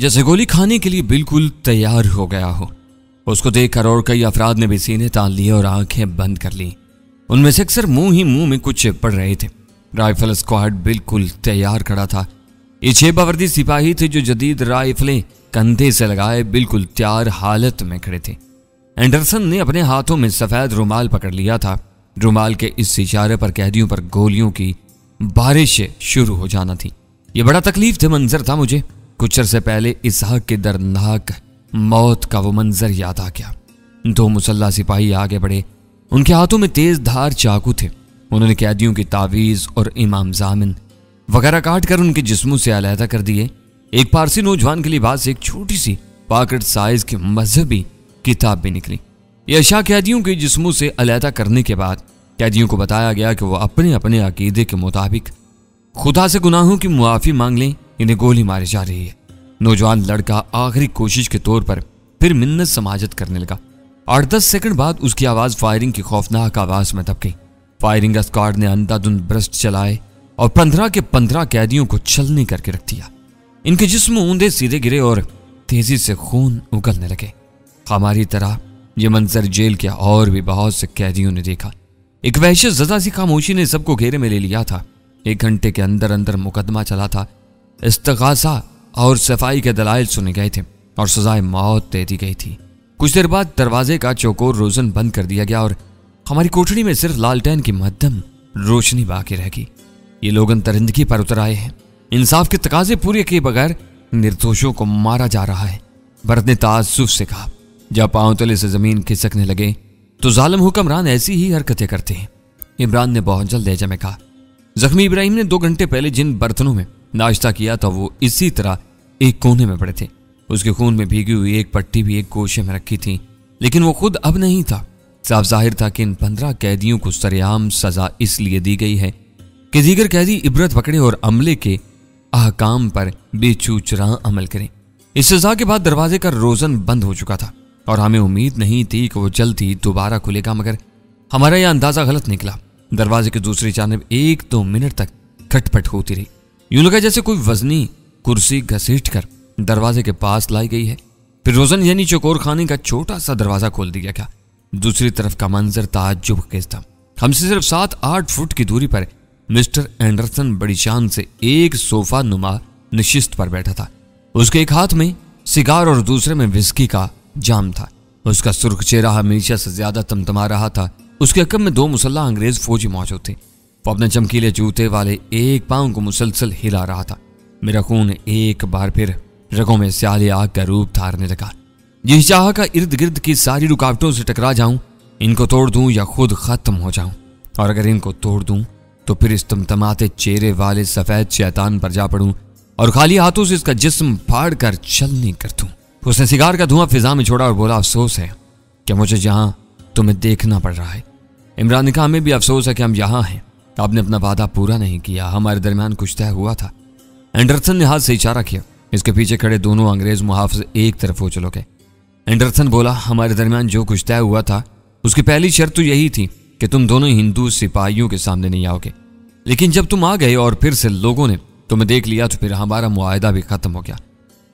जैसे गोली खाने के लिए बिल्कुल तैयार हो गया हो। उसको देखकर और कई अफराद ने भी सीने तान लिए और आंखें बंद कर ली। उनमें से अक्सर मुंह ही मुंह में कुछ पड़ रहे थे। राइफल स्क्वाड बिल्कुल तैयार खड़ा था। ये 6 बावर्दी सिपाही थे जो जदीद राइफलें कंधे से लगाए बिल्कुल तैयार हालत में खड़े थे। एंडरसन ने अपने हाथों में सफेद रुमाल पकड़ लिया था। रुमाल के इस इशारे पर कैदियों पर गोलियों की बारिश शुरू हो जाना थी। ये बड़ा तकलीफ दे मंजर था मुझे। कुछ अरसे पहले इसहाक के दर्दनाक मौत का वो मंजर याद आ गया। 2 मुसल्ला सिपाही आगे बढ़े। उनके हाथों में तेज धार चाकू थे। उन्होंने कैदियों की तावीज और इमाम जामिन वगैरह काट कर उनके जिस्मों से अलहदा कर दिए। एक पारसी नौजवान के लिबास से एक छोटी सी पॉकेट साइज की मजहबी किताब भी निकली। यह अशा कैदियों के जिस्मों से अलहदा करने के बाद कैदियों को बताया गया कि वो अपने अपने अकीदे के मुताबिक खुदा से गुनाहों की मुआफी मांग लें, इन्हें गोली मारी जा रही है। नौजवान लड़का आखिरी कोशिश के तौर पर फिर मिन्नत समाजत करने लगा। 8-10 सेकंड बाद उसकी आवाज फायरिंग की खौफनाक आवाज में दब गई। फायरिंग स्क्वाड ने अंधाधुंध ब्रस्ट चलाए और 15 के 15 कैदियों को छलनी करके रख दिया। इनके जिस्म ऊंधे सीधे गिरे और तेजी से खून उगलने लगे। हमारी तरह यह मंजर जेल के और भी बहुत से कैदियों ने देखा। एक वहशत ज़दा सी खामोशी ने सबको घेरे में ले लिया था। 1 घंटे के अंदर अंदर मुकदमा चला था। इस्तिगासा और सफाई के दलाइल सुने गए थे और सजाए मौत दे दी गई थी। कुछ देर बाद दरवाजे का चौकोर रोजन बंद कर दिया गया और हमारी कोठरी में सिर्फ लालटेन की मध्यम रोशनी बाकी रह गई। ये लोग अंतरिंदगी पर उतर आए हैं। इंसाफ के तकाजे पूरे किए बगैर निर्दोषों को मारा जा रहा है। भरत ने ताज्जुब से कहा। जब पांव तले से जमीन खिसकने लगे तो जालिम हुक्मरान ऐसी ही हरकतें करते हैं। इमरान ने बहुत जल्द लहजे में कहा। जख्मी इब्राहिम ने 2 घंटे पहले जिन बर्तनों में नाश्ता किया था वो इसी तरह एक कोने में पड़े थे। उसके खून में भीगी हुई एक पट्टी भी एक गोशे में रखी थी, लेकिन वो खुद अब नहीं था। साफ जाहिर था कि इन 15 कैदियों को सरेआम सजा इसलिए दी गई है कि दीगर कैदी इबरत पकड़े और अमले के अहकाम पर बेचूचरा अमल करें। इस सजा के बाद दरवाजे का रोजन बंद हो चुका था और हमें उम्मीद नहीं थी कि वो जल्द ही दोबारा खुलेगा, मगर हमारा यह अंदाजा गलत निकला। दरवाजे की दूसरी जानब 1-2 मिनट तक खटपट होती रही। यूं लगा जैसे कोई वजनी कुर्सी घसीट कर दरवाजे के पास लाई गई है। फिर रोजन यानी चौकोर खाने का छोटा सा दरवाजा खोल दिया गया। दूसरी तरफ का मंजर ताज्जुब खेज था। हमसे सिर्फ 7-8 फुट की दूरी पर मिस्टर एंडरसन बड़ी शान से एक सोफा नुमा नशिस्त पर बैठा था। उसके एक हाथ में सिगार और दूसरे में विस्की का जाम था। उसका सुर्ख चेहरा हमेशा से ज्यादा तमतमा रहा था। उसके अकब में 2 मुसल्ला अंग्रेज फौजी मौजूद थे। वो अपने चमकीले जूते वाले एक पांव को मुसलसल हिला रहा था। मेरा खून एक बार फिर रगों में स्याली आग का रूप धारने लगा। यह चाह का इर्द गिर्द की सारी रुकावटों से टकरा जाऊं, इनको तोड़ दूं या खुद खत्म हो जाऊं। और अगर इनको तोड़ दूं तो फिर इस तमतमाते चेहरे वाले सफेद शैतान पर जा पड़ूं और खाली हाथों से इसका जिस्म फाड़ कर छलनी कर दूं। उसने सिगार का धुआं फिजा में छोड़ा और बोला, अफसोस है कि मुझे जहां तुम्हें देखना पड़ रहा है। इमरान ने कहा, हमें भी अफसोस है कि हम यहाँ हैं। आपने अपना वादा पूरा नहीं किया। हमारे दरमियान कुछ तय हुआ था। एंडरसन ने हाथ से इशारा किया। इसके पीछे खड़े दोनों अंग्रेज मुहाफिज एक तरफ हो चलो गए। एंडरसन बोला, हमारे दरमियान जो कुछ तय हुआ था उसकी पहली शर्त तो यही थी कि तुम दोनों हिंदू सिपाहियों के सामने नहीं आओगे। लेकिन जब तुम आ गए और फिर से लोगों ने तुम्हें देख लिया तो फिर हमारा मुआहदा भी खत्म हो गया।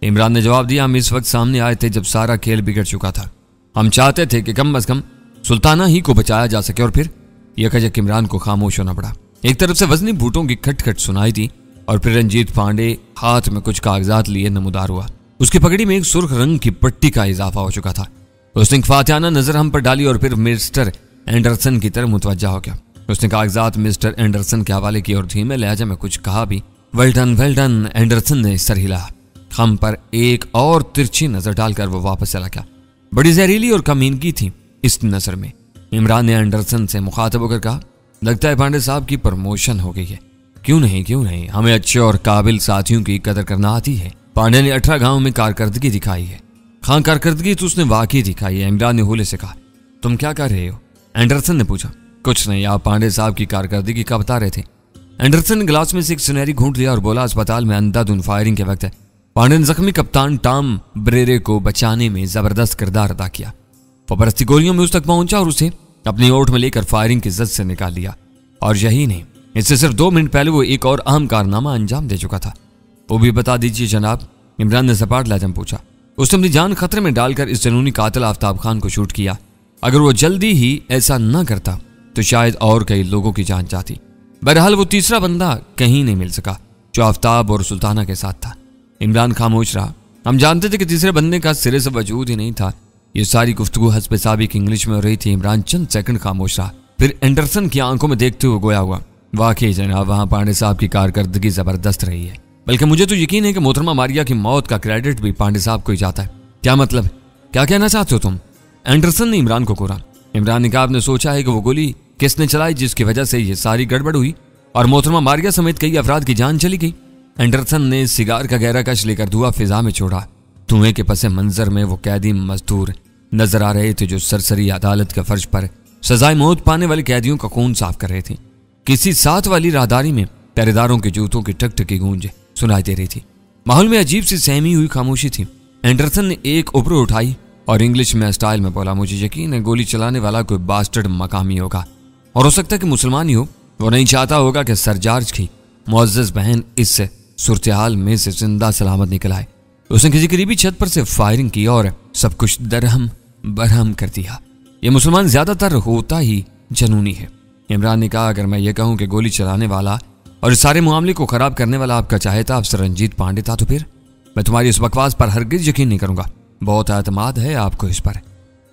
इमरान ने जवाब दिया, हम इस वक्त सामने आए थे जब सारा खेल बिगड़ चुका था। हम चाहते थे कि कम अज कम सुल्ताना ही को बचाया जा सके। और फिर यकजक इमरान को खामोश होना पड़ा। एक तरफ से वजनी बूटों की खटखट सुनाई थी और फिर रंजीत पांडे हाथ में कुछ कागजात लिए नमूदार हुआ। उसकी पगड़ी में एक सुर्ख रंग की पट्टी का इजाफा हो चुका था। उसने फातियाना नजर हम पर डाली और फिर मिस्टर एंडरसन की तरफ मुतवज्जा हो गया। उसने कागजात मिस्टर एंडरसन के हवाले की और धीमे लहजे में कुछ कहा भी। वेल डन एंडरसन ने सर हिला। हम पर एक और तिरछी नजर डालकर वो वापस चला गया। बड़ी जहरीली और कमीनगी थी इस नजर में। इमरान ने एंडरसन से मुखातब होकर कहा, लगता है पांडे साहब की प्रमोशन हो गई है। क्यों नहीं, हमें अच्छे और काबिल साथियों की कदर करना आती है। पांडे ने 18 गांव में कारकर्दगी दिखाई है। हाँ, कारकर्दगी तो उसने वाकई दिखाई है। इमरान ने होले से कहा, तुम क्या कर रहे हो? एंडरसन ने पूछा। कुछ नहीं, आप पांडे साहब की कारकर्दगी का बता रहे थे। एंडरसन ने गिलास में से एक सुनहरी घूंट लिया और बोला, अस्पताल में अंधाधुंध फायरिंग के वक्त है। पांडे ने जख्मी कप्तान टॉम ब्रेरे को बचाने में जबरदस्त किरदार अदा किया। वो बरसती गोलियों में उस तक पहुंचा और उसे अपनी ओट में लेकर फायरिंग की जद से निकाल लिया। और यही नहीं, इससे सिर्फ 2 मिनट पहले वो एक और अहम कारनामा अंजाम दे चुका था। वो भी बता दीजिए जनाब। इमरान ने सपाट लहजे में पूछा। उसने अपनी जान खतरे में डालकर इस जनूनी कातिल आफ्ताब खान को शूट किया। अगर वो जल्दी ही ऐसा न करता तो शायद और कई लोगों की जान जाती। बहरहाल वो तीसरा बंदा कहीं नहीं मिल सका जो आफ्ताब और सुल्ताना के साथ था। इमरान खामोश रहा। हम जानते थे कि तीसरे बंदे का सिरे से वजूद ही नहीं था। ये सारी गुफ्तगू हस्ब साबिक इंग्लिश में हो रही थी। इमरान चंद सेकंड खामोश रहा, फिर एंडरसन की आंखों में देखते हुए गोया हुआ, वाकई जनाब वहां पांडे साहब की कारकर्दगी जबरदस्त रही है। बल्कि मुझे तो यकीन है कि मोहतरमा मारिया की मौत का क्रेडिट भी पांडे साहब को ही जाता है। क्या मतलब, क्या कहना चाहते हो तुम? एंडरसन ने इमरान को कोरा। इमरान ने कहा, आपने सोचा है कि वो गोली किसने चलाई जिसकी वजह से ये सारी गड़बड़ हुई और मोहतरमा मारिया समेत कई अफराद की जान चली गई? एंडरसन ने सिगार का गहरा कश लेकर धुआं फिजा में छोड़ा। धुएं के पसे मंजर में वो कैदी मजदूर नजर आ रहे थे जो सरसरी अदालत के फर्श पर सजाए मौत पाने वाले कैदियों का खून साफ कर रहे थे। किसी साथ वाली राहदारी में पहरेदारों के जूतों की टक टकी गूंज सुनाई दे रही थी। माहौल में अजीब सी सहमी हुई खामोशी थी। एंडरसन ने एक उबरो उठाई और इंग्लिश में स्टाइल में बोला, मुझे यकीन है गोली चलाने वाला कोई बास्टर्ड मकामी होगा और हो सकता है कि मुसलमान ही हो। वो नहीं चाहता होगा कि सर जॉर्ज की मुअज़्ज़ज़ बहन इस सूरत-ए-हाल में से जिंदा सलामत निकल आए। उसने किसी करीबी छत पर से फायरिंग की और सब कुछ दरहम बरहम कर दिया। ये मुसलमान ज्यादातर होता ही जनूनी है। इमरान ने कहा, अगर मैं ये कहूं कि गोली चलाने वाला और इस सारे मामले को खराब करने वाला आपका चाहेता अफसर रंजीत पांडे था तो फिर मैं तुम्हारी इस बकवास पर हरगिज यकीन नहीं करूंगा। बहुत एतमाद है आपको इस पर।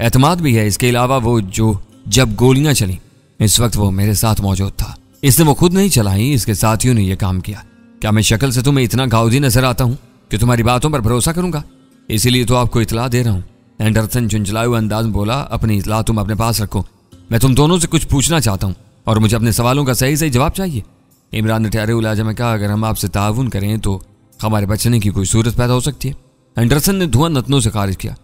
एतमाद भी है। इसके अलावा वो जो जब गोलियां चली इस वक्त वो मेरे साथ मौजूद था। इसने वो खुद नहीं चलाई, इसके साथियों ने यह काम किया। क्या मैं शक्ल से तुम्हें इतना गाउदी नजर आता हूं कि तुम्हारी बातों पर भरोसा करूंगा? इसीलिए तो आपको इतला दे रहा हूं। एंडरसन झुंझलाए हुए अंदाज में बोला, अपनी इतला तुम अपने पास रखो। मैं तुम दोनों से कुछ पूछना चाहता हूं और मुझे अपने सवालों का सही सही जवाब चाहिए। इमरान ने ठहरे हुए लहजे में कहा, अगर हम आपसे ताउन करें तो हमारे बचने की कोई सूरत पैदा हो सकती है। एंडरसन ने धुआं नतनों से खारिज किया।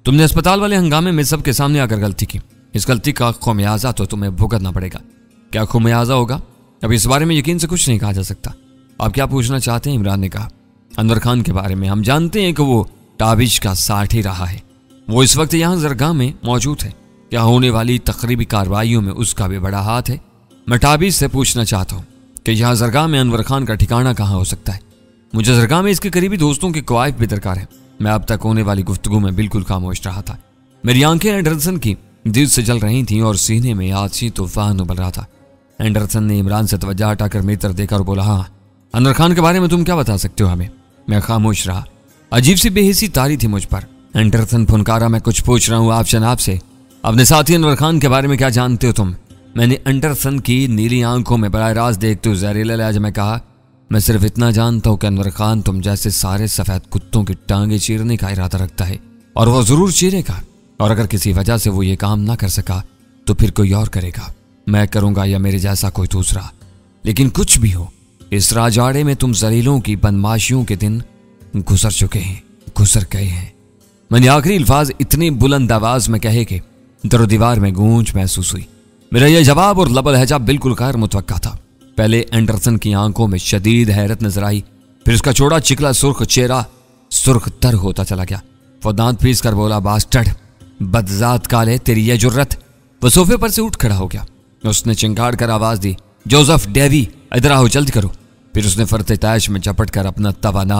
तुमने अस्पताल वाले हंगामे में सबके सामने आकर गलती की। इस गलती का खुमियाजा तो तुम्हें भुगतना पड़ेगा। क्या खुमियाजा होगा? अब इस बारे में यकीन से कुछ नहीं कहा जा सकता। आप क्या पूछना चाहते हैं? इमरान ने कहा। अनवर खान के बारे में। हम जानते हैं कि वो ताबिश का साथी रहा है। वो इस वक्त यहाँ जरगाह में मौजूद है। क्या होने वाली तकरीबी कार्रवाइयों में उसका भी बड़ा हाथ है? मैं ताबिश से पूछना चाहता हूँ कि यहाँ जरगाह में अनवर खान का ठिकाना कहाँ हो सकता है। मुझे जरगाह में इसके करीबी दोस्तों की क्वाइफ भी दरकार है। मैं अब तक होने वाली गुफ्तगू में बिल्कुल खामोश रहा था। मेरी आंखें एंडरसन की दिल से जल रही थीं और सीने में आतिशी तूफान उबल रहा था। एंडरसन ने इमरान से तवज्जो हटाकर मेरी तरफ देखा और बोला, हाँ अनवर खान के बारे में तुम क्या बता सकते हो हमें? मैं खामोश रहा। अजीब सी बेहिसी तारी थी मुझ पर। एंडरसन फुनकारा, मैं कुछ पूछ रहा हूँ आप जनाब से। अपने साथी अनवर खान के बारे में क्या जानते हो तुम? मैंने एंडरसन की नीली आंखों में बराह रास्त देखते हुए जहरीले लहजे में कहा, मैं सिर्फ इतना जानता हूँ कि अनवर खान तुम जैसे सारे सफेद कुत्तों की टांगे चीरने का इरादा रखता है और वो जरूर चीरेगा। और अगर किसी वजह से वो ये काम ना कर सका तो फिर कोई और करेगा। मैं करूंगा या मेरे जैसा कोई दूसरा। लेकिन कुछ भी हो, इस राजवाड़े में तुम जलीलों की बदमाशियों के दिन गुजर चुके हैं, गुजर गए हैं। मैंने आखिरी अल्फाज इतनी बुलंद आवाज में कहे कि दरो दीवार में गूंज महसूस हुई। मेरा यह जवाब और लबल लहजा बिल्कुल गैर मुतवक्का था। पहले एंडरसन की आंखों में शदीद हैरत नजर आई, फिर उसका चौड़ा चिकला सुर्ख चेहरा सुर्ख तर होता चला गया। वो दांत पीस कर बोला, बास्टर्ड, बदजात काले, तेरी यह जुर्रत। वो सोफे पर से उठ खड़ा हो गया। उसने चिंगाड़ कर आवाज दी, जोसेफ डेवी, इधर आओ, जल्दी करो। फिर उसने फरते तैश में झपट कर अपना तवाना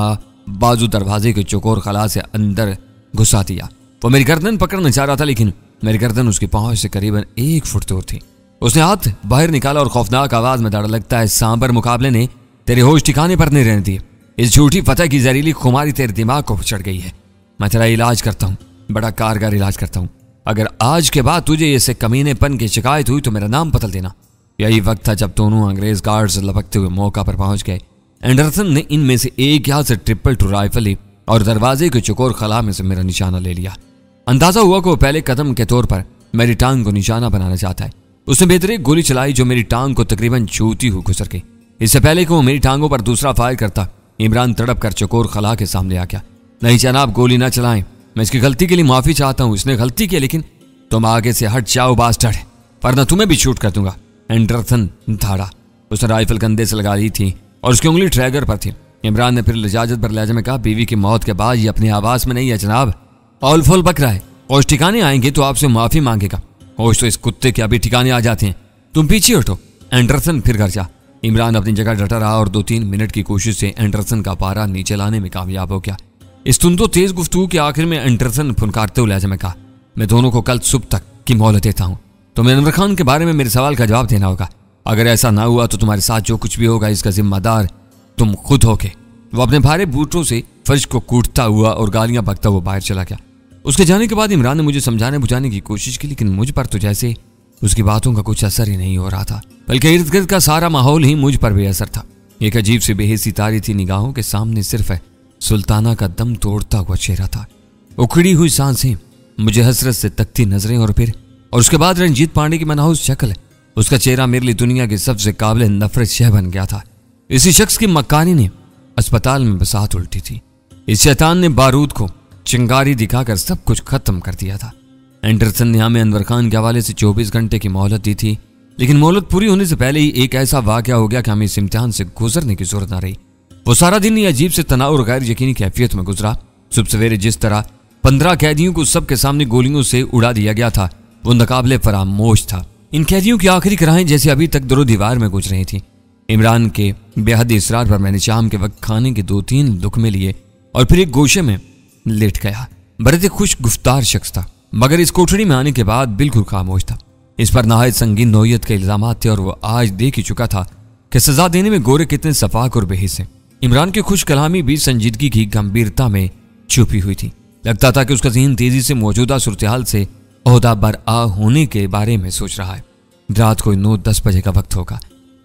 बाजू दरवाजे के चौकोर खला से अंदर घुसा दिया। वो मेरी गर्दन पकड़ना चाह रहा था लेकिन मेरी गर्दन उसकी पहुंच से करीबन 1 फुट दूर थी। उसने हाथ बाहर निकाला और खौफनाक आवाज में दौड़, लगता है सांबर मुकाबले ने तेरे होश ठिकाने पर नहीं रहने दिए। इस झूठी फतह की जहरीली खुमारी तेरे दिमाग को चढ़ गई है। मैं तेरा इलाज करता हूँ, बड़ा कारगर इलाज करता हूँ। अगर आज के बाद तुझे इससे कमीनेपन की शिकायत हुई तो मेरा नाम बदल देना। यही वक्त था जब दोनों अंग्रेज गार्ड्स लपकते हुए मौका पर पहुंच गए। एंडरसन ने इनमें से एक हाथ से ट्रिपल राइफल ली और दरवाजे के चौकोर खला में से मेरा निशाना ले लिया। अंदाजा हुआ कि वो पहले कदम के तौर पर मेरी टांग को निशाना बनाना चाहता है। उसने बेहतरीन गोली चलाई जो मेरी टांग को तकरीबन छूती हुई गुजर गई। इससे पहले कि वो मेरी टांगों पर दूसरा फायर करता, इमरान तड़प कर चौकोर खला के सामने आ गया। नहीं जनाब, गोली ना चलाएं, मैं इसकी गलती के लिए माफी चाहता हूँ। इसने गलती की, लेकिन तुम आगे से हट जाओ बास्टर्ड, वरना तुम्हें भी शूट कर दूंगा। एंडरसन धाड़ा। उसने राइफल कंधे से लगा ली थी और उसकी उंगली ट्रैगर पर थी। इमरान ने फिर लिजाजत पर लहजे में कहा, बीवी की मौत के बाद ये अपने आवास में नहीं है जनाब, ऑल फॉल बक रहा है। और ठिकाने आएंगे तो आपसे माफी मांगेगा। होश तो इस कुत्ते के अभी ठिकाने आ जाते हैं। तुम पीछे हटो एंडरसन, फिर घर जा। इमरान अपनी जगह डटा रहा और 2-3 मिनट की कोशिश से एंडरसन का पारा नीचे लाने में कामयाब हो गया। इस तुंदो तेज गुफ्तगू के आखिर में एंडरसन फुनकारते हुए लहजे में कहा, मैं दोनों को कल सुबह तक की मोहलत देता हूँ। तुम्हें अनवर खान के बारे में मेरे सवाल का जवाब देना होगा। अगर ऐसा ना हुआ तो तुम्हारे साथ जो कुछ भी होगा इसका जिम्मेदार तुम खुद होगे। वो अपने भारे बूटों से फर्श को कूटता हुआ और गालियां बकता हुआ बाहर चला गया। उसके जाने के बाद इमरान ने मुझे समझाने बुझाने की कोशिश की, लेकिन मुझ पर तो जैसे उसकी बातों का कुछ असर ही नहीं हो रहा था, बल्कि इर्द गिर्द का सारा माहौल ही मुझ पर बेअसर था। एक अजीब सी बेहिसी तारी थी निगाहों के सामने, सिर्फ सुल्ताना का दम तोड़ता हुआ चेहरा था। उखड़ी हुई सांसें, मुझे हसरत से तकती नजरें और उसके बाद रंजीत पांडे की मनहूस शक्ल। उसका चेहरा मेरे लिए दुनिया के सबसे काबिल नफरत शह बन गया था। इसी शख्स की मक्कारी ने अस्पताल में बसात उल्टी थी। इस शैतान ने बारूद को चिंगारी दिखाकर सब कुछ खत्म कर दिया था। एंडरसन ने हमें अनवर खान के हवाले से 24 घंटे की मोहलत दी थी, लेकिन मोहलत पूरी होने से पहले ही एक ऐसा वाकया हो गया कि हमें इस इम्तिहान से गुजरने की जरूरत न रही। वो सारा दिन ही अजीब से तनाव और गैर यकीनी कैफियत में गुजरा। सुबह सवेरे जिस तरह 15 कैदियों को सबके सामने गोलियों से उड़ा दिया गया था, वो नाकाबिले फरामोश था। इन कैदियों की आखिरी कराहें जैसे अभी तक दरो दीवार में गुजर रही थी। इमरान के बेहद इसरार पर मैंने शाम के वक्त खाने के 2-3 लुकमे लिए और फिर एक गोशे में लेट गया। बड़े खुश गुफ्तार शख्स था, मगर इस कोठड़ी में आने के बाद बिल्कुल खामोश था। इस पर नहायत संगीन नौयत के इल्जाम थे और वो आज देख ही चुका था कि सजा देने में गोरे कितने सफाक और बेहिस हैं। इमरान की खुश कलामी भी संजीदगी की गंभीरता में छुपी हुई थी। लगता था कि उसका ज़हन तेजी से मौजूदा सूरत-ए-हाल से ओहदा बरआ होने के बारे में सोच रहा है। रात कोई 9-10 बजे का वक्त होगा।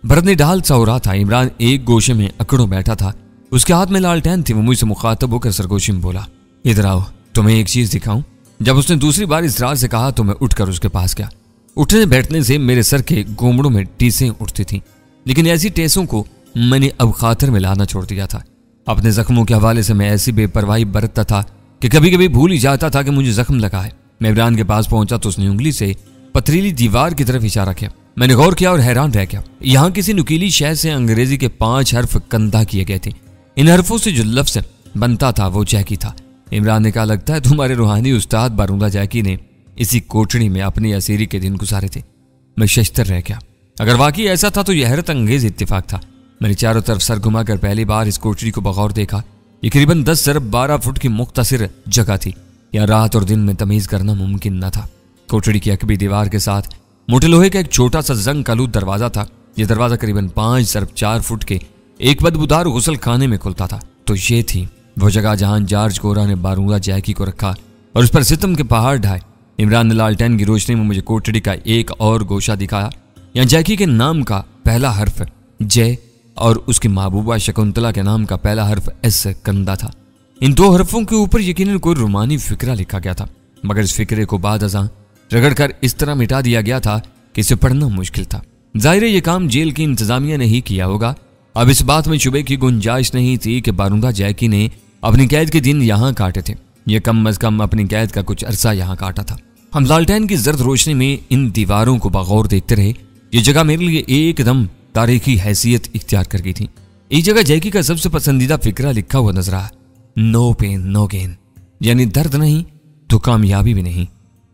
बरद ने ढाल सा हो रहा था। इमरान एक गोशे में अकड़ों बैठा था, उसके हाथ में लालटेन थी। वो मुझसे मुखातब होकर सरगोशी में बोला, इधर आओ, तुम्हें एक चीज दिखाऊं। जब उसने दूसरी बार इसरार से कहा तो मैं उठकर उसके पास गया। उठने बैठने से मेरे सर के गोमड़ों में टीसें उठती थीं, लेकिन ऐसी टेसों को मैंने अब खातर में लाना छोड़ दिया था। अपने जख्मों के हवाले से मैं ऐसी बेपरवाही बरतता था कि कभी कभी भूल ही जाता था कि मुझे जख्म लगा है। मैं इमरान के पास पहुंचा तो उसने उंगली से पथरीली दीवार की तरफ इशारा किया। मैंने गौर किया और हैरान रह गया। यहाँ किसी नुकीली शय से अंग्रेजी के 5 हर्फ कंधा किए गए थे। इन हर्फों से जो लफ्ज़ बनता था वो जैकी था। इमरान ने कहा, लगता है तुम्हारे रूहानी उस्ताद बारूदा जैकी ने इसी कोठड़ी में अपनी असीरी के दिन गुजारे थे। मैं शश्तर रह गया। अगर वाकई ऐसा था तो यह हैरत अंगेज इत्तेफाक था। मैंने चारों तरफ सर घुमाकर पहली बार इस कोठड़ी को बगौर देखा। ये करीबन 10 अरब 12 फुट की मुख्तसर जगह थी। यहाँ रात और दिन में तमीज करना मुमकिन न था। कोठड़ी की अकबी दीवार के साथ मोटे लोहे का एक छोटा सा जंग कालूद दरवाजा था। यह दरवाजा करीबन 5 अरब 4 फुट के एक बदबूदार गुसल खाने में खुलता था। तो ये थी वो जगह जहां जॉर्ज कोरा ने बारूदा जैकी को रखा और उस पर सितम के पहाड़ ढाए। इमरान ने लालटेन की रोशनी में मुझे कोठड़ी का एक और गोशा दिखाया। यहाँ जैकी के नाम का पहला हर्फ जय और उसकी महबूबा शकुंतला के नाम का पहला हर्फ एस कंधा था। इन 2 हर्फों के ऊपर यकीनन कोई रोमानी फिक्रा लिखा गया था, मगर इस फिक्रे को बाद अज़ां रगड़कर इस तरह मिटा दिया गया था कि इसे पढ़ना मुश्किल था। जाहिर है ये काम जेल की इंतजामिया ने ही किया होगा। अब इस बात में शुबे की गुंजाइश नहीं थी कि बारूदा जैकी ने अपनी कैद के दिन यहाँ काटे थे। यह कम अज कम अपनी कैद का कुछ अरसा यहाँ काटा था। हम लालटेन की जर्द रोशनी में इन दीवारों को बगौर देखते रहे। ये जगह मेरे लिए एकदम तारीखी हैसियत इख्तियार कर गई थी। इस जगह जैकी का सबसे पसंदीदा फिक्रा लिखा हुआ नजर आया, नो पेन नो गेन, यानी दर्द नहीं तो कामयाबी भी नहीं।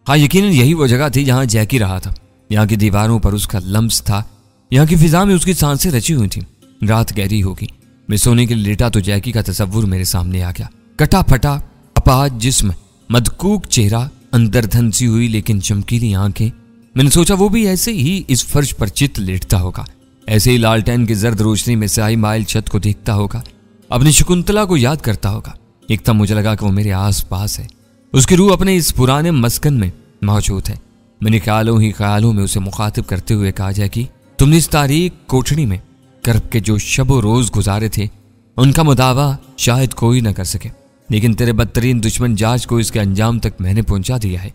हाँ, यकीनन यही वो जगह थी जहां जैकी रहा था। यहाँ की दीवारों पर उसका लम्स था। यहाँ की फिजा में उसकी सांसें रची हुई थी। रात गहरी होगी। मैं सोने के लिए लेटा तो जैकी का तस्वुर मेरे सामने आ गया। कटा फटा अपाज जिस्म, मदकूक चेहरा, अंदर धंसी हुई लेकिन चमकीली आंखें। मैंने सोचा वो भी ऐसे ही इस फर्श पर चित लेटता होगा, ऐसे ही लालटेन की जर्द रोशनी में स्याही माइल छत को देखता होगा, अपनी शकुंतला को याद करता होगा। एक तब मुझे लगा कि वो मेरे आस पास है, उसकी रूह अपने इस पुराने मस्कन में मौजूद है। मैंने ख्यालों ही ख्यालों में उसे मुखातिब करते हुए कहा, जैकी तुमने इस तारीख कोठड़ी में कर्ब के जो शबो रोज गुजारे थे उनका मुदावा शायद कोई न कर सके, लेकिन तेरे बदतरीन दुश्मन जॉर्ज को इसके अंजाम तक मैंने पहुंचा दिया है।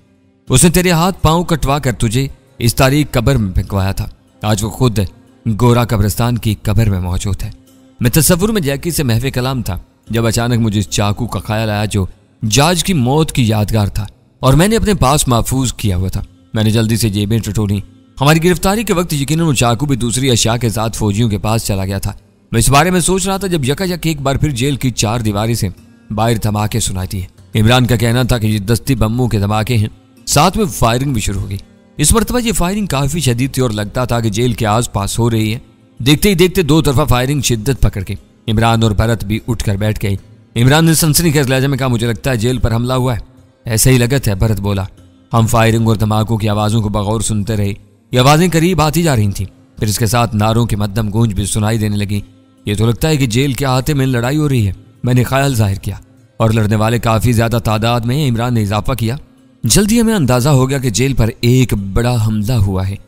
उसने तेरे हाथ पांव कटवा कर तुझे इस तारीख कब्र में फेंकवाया था। आज वो खुद गोरा कब्रिस्तान की कब्र में मौजूद है। मैं तस्वुर में जैकी से महवे कलाम था जब अचानक मुझे इस चाकू का ख्याल आया जो जॉर्ज की मौत की यादगार था और मैंने अपने पास महफूज किया हुआ था। मैंने जल्दी से जेबें टटोली। हमारी गिरफ्तारी के वक्त यकीनन वो चाकू भी दूसरी अशिया के साथ फौजियों के पास चला गया था। मैं इस बारे में सोच रहा था जब यकायक एक बार फिर जेल की 4 दीवारी से बाहर धमाके सुनाई दिए। इमरान का कहना था कि ये दस्ती बम्बों के धमाके हैं, साथ में फायरिंग भी शुरू हो गई। इस मरतबा ये फायरिंग काफी शदीद थी और लगता था कि जेल के आसपास हो रही है। देखते ही देखते 2 तरफा फायरिंग शिद्दत पकड़ गई। इमरान और भरत भी उठकर बैठ गए। इमरान ने सनसनीखेज लहजे में कहा, मुझे लगता है जेल पर हमला हुआ है। ऐसा ही लगत है, भरत बोला। हम फायरिंग और धमाकों की आवाज़ों को बगौर सुनते रहे। ये आवाज़ें करीब आती जा रही थीं, फिर इसके साथ नारों की मध्यम गूंज भी सुनाई देने लगी। ये तो लगता है कि जेल के अहाते में लड़ाई हो रही है। मैंने ख्याल जाहिर किया और लड़ने वाले काफ़ी ज़्यादा तादाद में। इमरान ने इजाफा किया। जल्दी हमें अंदाज़ा हो गया कि जेल पर एक बड़ा हमला हुआ है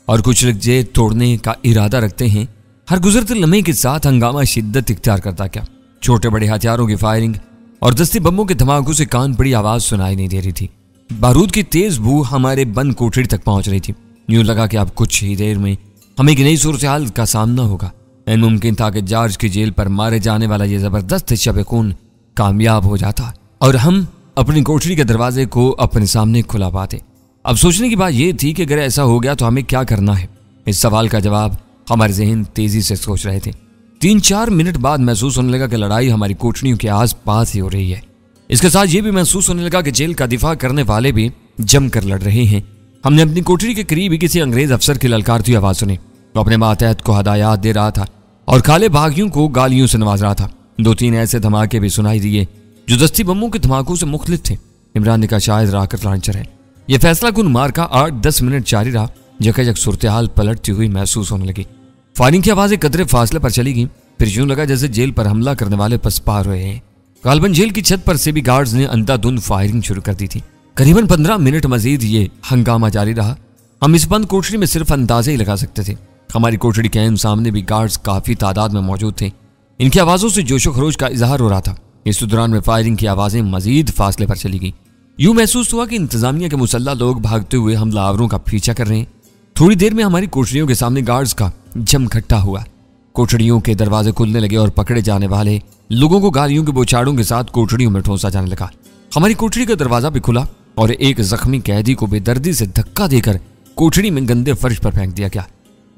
और कुछ लोग जेल तोड़ने का इरादा रखते हैं। हर गुजरते लम्हे के साथ हंगामा शिद्दत इख्तियार करता क्या। छोटे बड़े हथियारों की फायरिंग और दस्ती बमों के धमाकों से कान पड़ी आवाज़ सुनाई नहीं दे रही थी। बारूद की तेज बू हमारे बंद कोठरी तक पहुंच रही थी। यूं लगा कि अब कुछ ही देर में हमें एक नई सूरत हाल का सामना होगा। मुमकिन था कि जॉर्ज की जेल पर मारे जाने वाला यह जबरदस्त शब खून कामयाब हो जाता और हम अपनी कोठरी के दरवाजे को अपने सामने खुला पाते। अब सोचने की बात यह थी कि अगर ऐसा हो गया तो हमें क्या करना है। इस सवाल का जवाब हमारे जहन तेजी से सोच रहे थे। 3-4 मिनट बाद महसूस होने लगा कि लड़ाई हमारी कोठरियों के आस पास ही हो रही है। इसके साथ ये भी महसूस होने लगा कि जेल का दिफा करने वाले भी जमकर लड़ रहे हैं। हमने अपनी कोठरी के करीब ही किसी अंग्रेज अफसर की ललकारती आवाज सुनी। वो अपने मातहत को हदायत दे रहा था और काले बागियों को गालियों से नवाज रहा था। 2-3 ऐसे धमाके भी सुनाई दिए जो दस्ती बमों के धमाकों से मुख्तलिफ थे। इमरान ने कहा, शायद रॉकेट लॉन्चर है। यह फैसला कुन मार्का 8-10 मिनट जारी रहा। जगह सूरत हाल पलटती हुई महसूस होने लगी। फायरिंग की आवाजें कदरे फासले पर चली गई। फिर यूं लगा जैसे जेल पर हमला करने वाले पसपा रहे हैं। गालबन जेल की छत पर से भी गार्ड्स ने अंधाधुंध फायरिंग शुरू कर दी थी। करीबन 15 मिनट मजीद ये हंगामा जारी रहा। हम इस बंद कोठरी में सिर्फ अंदाजे ही लगा सकते थे। हमारी कोठरी के एम सामने भी गार्ड्स काफी तादाद में मौजूद थे। इनकी आवाजों से जोशो खरोश का इजहार हो रहा था। इस दौरान में फायरिंग की आवाजें मजीद फासले पर चली गई। यूं महसूस हुआ कि इंतजामिया के मुसल्ला लोग भागते हुए हमलावरों का पीछा कर रहे हैं। थोड़ी देर में हमारी कोठरियों के सामने गार्ड्स का जम इकट्ठा हुआ। कोठरियों के दरवाजे खुलने लगे और पकड़े जाने वाले लोगों को गालियों के बौछारों के साथ कोठरियों में ठोंसा जाने लगा। हमारी कोठरी का दरवाजा भी खुला और एक जख्मी कैदी को बेदर्दी से धक्का देकर कोठरी में गंदे फर्श पर फेंक दिया गया।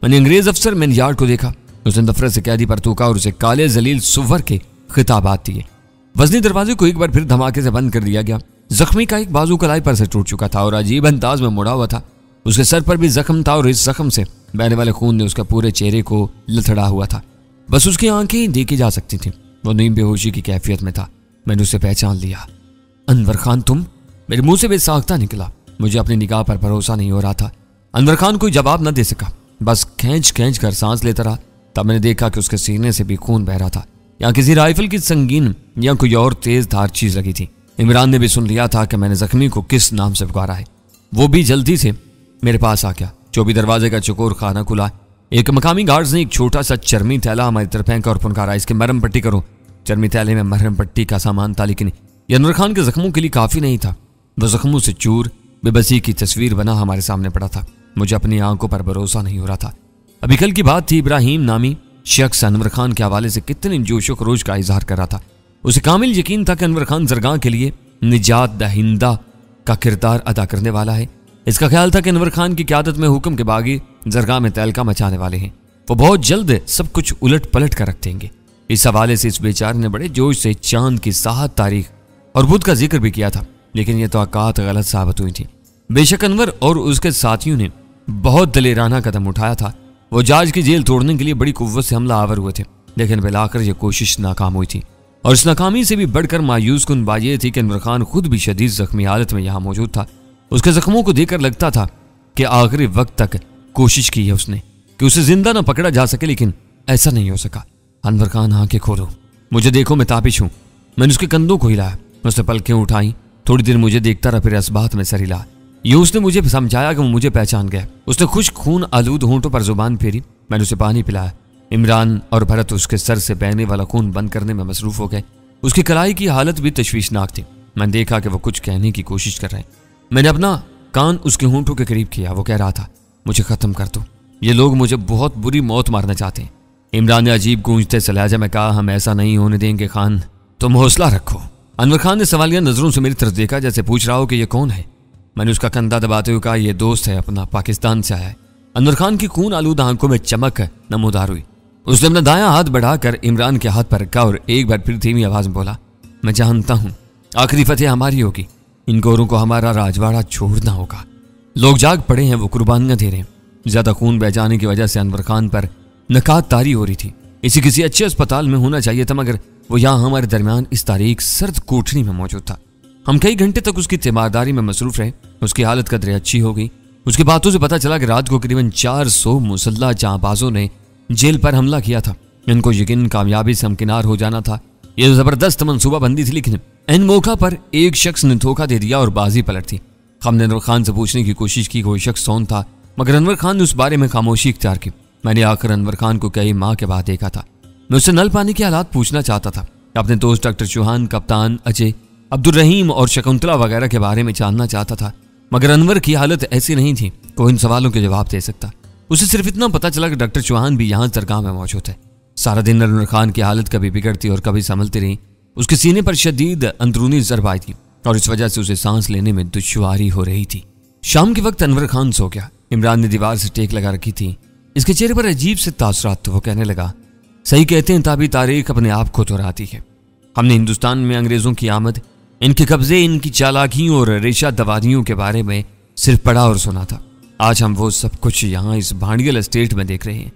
मैंने अंग्रेज अफसर मैनयार्ड को देखा। उसने नफरत से कैदी पर थूका और उसे काले जलील सुवर के खिताबात दिए। वजनी दरवाजे को एक बार फिर धमाके से बंद कर दिया गया। जख्मी का एक बाजू कलाई पर से टूट चुका था और अजीब अंदाज में मुड़ा हुआ था। उसके सर पर भी जख्म था और इस जख्म से बहने वाले खून ने उसके पूरे चेहरे को लथड़ा हुआ था। बस उसकी आंखें ही देखी जा सकती थी। वो नींद बेहोशी की कैफियत में था। मैंने उसे पहचान लिया। अनवर खान, तुम? मेरे मुंह से बेसाख्ता निकला। मुझे अपनी निगाह पर भरोसा नहीं हो रहा था। अनवर खान कोई जवाब न दे सका, बस खींच खींच कर सांस लेता रहा। तब मैंने देखा कि उसके सीने से भी खून बह रहा था। यहाँ किसी राइफल की संगीन या कोई और तेज धार चीज लगी थी। इमरान ने भी सुन लिया था कि मैंने जख्मी को किस नाम से पुकारा है। वो भी जल्दी से मेरे पास आ गया। चौबी दरवाजे का चकोर खाना खुला। एक मकामी गार्ड्स ने एक छोटा सा चरमी थैला हमारी तरफ फेंका और पुनकारा, इसके मरहम पट्टी करो। चरमी थैले में मरहम पट्टी का सामान था, लेकिन ये अनवर खान के जख्मों के लिए काफी नहीं था। वह जख्मों से चूर बेबसी की तस्वीर बना हमारे सामने पड़ा था। मुझे अपनी आंखों पर भरोसा नहीं हो रहा था। अभी कल की बात थी। इब्राहिम नामी शख्स अनवर खान के हवाले से कितने जोशो खरोश का इजहार कर रहा था। उसे कामिल यकीन था कि अनवर खान जरगाह के लिए निजात दहिंदा का किरदार अदा करने वाला है। इसका ख्याल था कि अनवर खान की क़यादत में हुक्म के बागी जरगाह में तहलका मचाने वाले हैं। वो बहुत जल्द सब कुछ उलट पलट कर रख देंगे। इस हवाले से इस बेचारे ने बड़े जोश से चांद की 7 तारीख और बुध का जिक्र भी किया था, लेकिन यह तवक्कात गलत साबित हुई थी। बेशक अनवर और उसके साथियों ने बहुत दलेराना कदम उठाया था। वो जॉर्ज की जेल तोड़ने के लिए बड़ी कुव्वत से हमला आवर हुए थे, लेकिन बिलाकर यह कोशिश नाकाम हुई थी। और इस नाकामी से भी बढ़कर मायूस कुन बात यह थी कि अनवर खान खुद भी शदीद जख्मी हालत में यहाँ मौजूद था। उसके जख्मों को देखकर लगता था कि आखिरी वक्त तक कोशिश की है उसने कि उसे जिंदा न पकड़ा जा सके, लेकिन ऐसा नहीं हो सका। अनवर खान, आंखें खोलो, मुझे देखो, मैं ताबिश हूँ। मैंने उसके कंधों को हिलाया, उसने पलकें उठाई। थोड़ी देर मुझे देखता रहा, फिर असबात में सर हिला। ये उसने मुझे समझाया कि वो मुझे पहचान गया। उसने खुश्क खून आलूद होंठों पर जुबान फेरी। मैंने उसे पानी पिलाया। इमरान और भरत उसके सर से बहने वाला खून बंद करने में मसरूफ हो गए। उसकी कलाई की हालत भी तशवीशनाक थी। मैंने देखा कि वो कुछ कहने की कोशिश कर रहे हैं। मैंने अपना कान उसके होंठों के करीब किया। वो कह रहा था, मुझे खत्म कर दो, ये लोग मुझे बहुत बुरी मौत मारना चाहते हैं। इमरान ने अजीब गूंजते से लहजे में कहा, हम ऐसा नहीं होने देंगे खान, तुम हौसला रखो। अनवर खान ने सवालिया नजरों से मेरी तरफ देखा, जैसे पूछ रहा हो कि ये कौन है। मैंने उसका कंधा दबाते हुए कहा, यह दोस्त है अपना, पाकिस्तान से आया है। अनवर खान की खून आलूद आंखों में चमक नमोदार हुई। उसने अपना दायां हाथ बढ़ाकर इमरान के हाथ पर रखा और एक बार फिर धीमी आवाज में बोला, मैं जानता हूं आखिरी फतेह हमारी होगी। इन गोरों को हमारा राजवाड़ा छोड़ना होगा। लोग जाग पड़े हैं, वो कुर्बानियां दे रहे हैं। ज्यादा खून बह जाने की वजह से अनवर खान पर नकात तारी हो रही थी। इसे किसी अच्छे अस्पताल में होना चाहिए था, मगर वो यहाँ हमारे दरमियान इस तारीख सर्द कोठरी में मौजूद था। हम कई घंटे तक उसकी तीमारदारी में मसरूफ रहे। उसकी हालत कदरे अच्छी हो गई। उसकी बातों से पता चला कि रात को करीबन 400 मुसल्ला जांबाजों ने जेल पर हमला किया था। इनको यकीन कामयाबी से हमकिनार हो जाना था। यह जबरदस्त मनसूबाबंदी थी, लेकिन इन मौका पर एक शख्स ने धोखा दे दिया और बाजी पलट दी। हमने अनवर खान से पूछने की कोशिश की कोई शख्स कौन था, मगर अनवर खान ने उस बारे में खामोशी इख्तियार की। मैंने आकर अनवर खान को कई माह के बाद देखा था। मैं उससे नल पानी के हालात पूछना चाहता था। अपने दोस्त डॉक्टर चौहान, कप्तान अजय, अब्दुल रहीम और शकुंतला वगैरह के बारे में जानना चाहता था, मगर अनवर की हालत ऐसी नहीं थी कोई इन सवालों के जवाब दे सकता। उसे सिर्फ इतना पता चला कि डॉक्टर चौहान भी यहाँ दरगाह में मौजूद है। सारा दिन अनवर खान की हालत कभी बिगड़ती और कभी संभलती रही। उसके सीने पर शदीद अंदरूनी ज़रब आई थी और इस वजह से उसे सांस लेने में दुश्वारी हो रही थी। शाम के वक्त अनवर खान सो गया। इमरान ने दीवार से टेक लगा रखी थी। इसके चेहरे पर अजीब से तासुरात। तो वो कहने लगा, सही कहते हैं ताबी तारीख अपने आप को दोहराती है। हमने हिंदुस्तान में अंग्रेजों की आमद, इनके कब्जे, इनकी चालाकियों और रेशा दवादियों के बारे में सिर्फ पढ़ा और सुना था। आज हम वो सब कुछ यहाँ इस भांडियल एस्टेट में देख रहे हैं।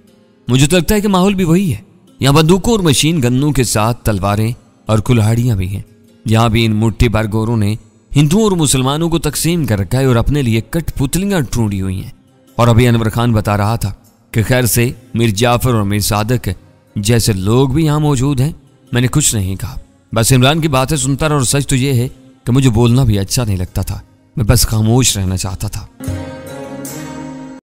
मुझे तो लगता है कि माहौल भी वही है। यहाँ बंदूकों और मशीन गन्नों के साथ तलवारें और कुल्हाड़ियाँ भी हैं। यहाँ भी इन मुट्ठी भर गोरों ने हिंदुओं और मुसलमानों को तकसीम कर रखा है और अपने लिए कठपुतलियाँ ढूंढी हुई हैं। और अभी अनवर खान बता रहा था कि खैर से मीर जाफर और मीर सादक जैसे लोग भी यहाँ मौजूद हैं। मैंने कुछ नहीं कहा, बस इमरान की बातें सुनता रहा। और सच तो ये है कि मुझे बोलना भी अच्छा नहीं लगता था। मैं बस खामोश रहना चाहता था।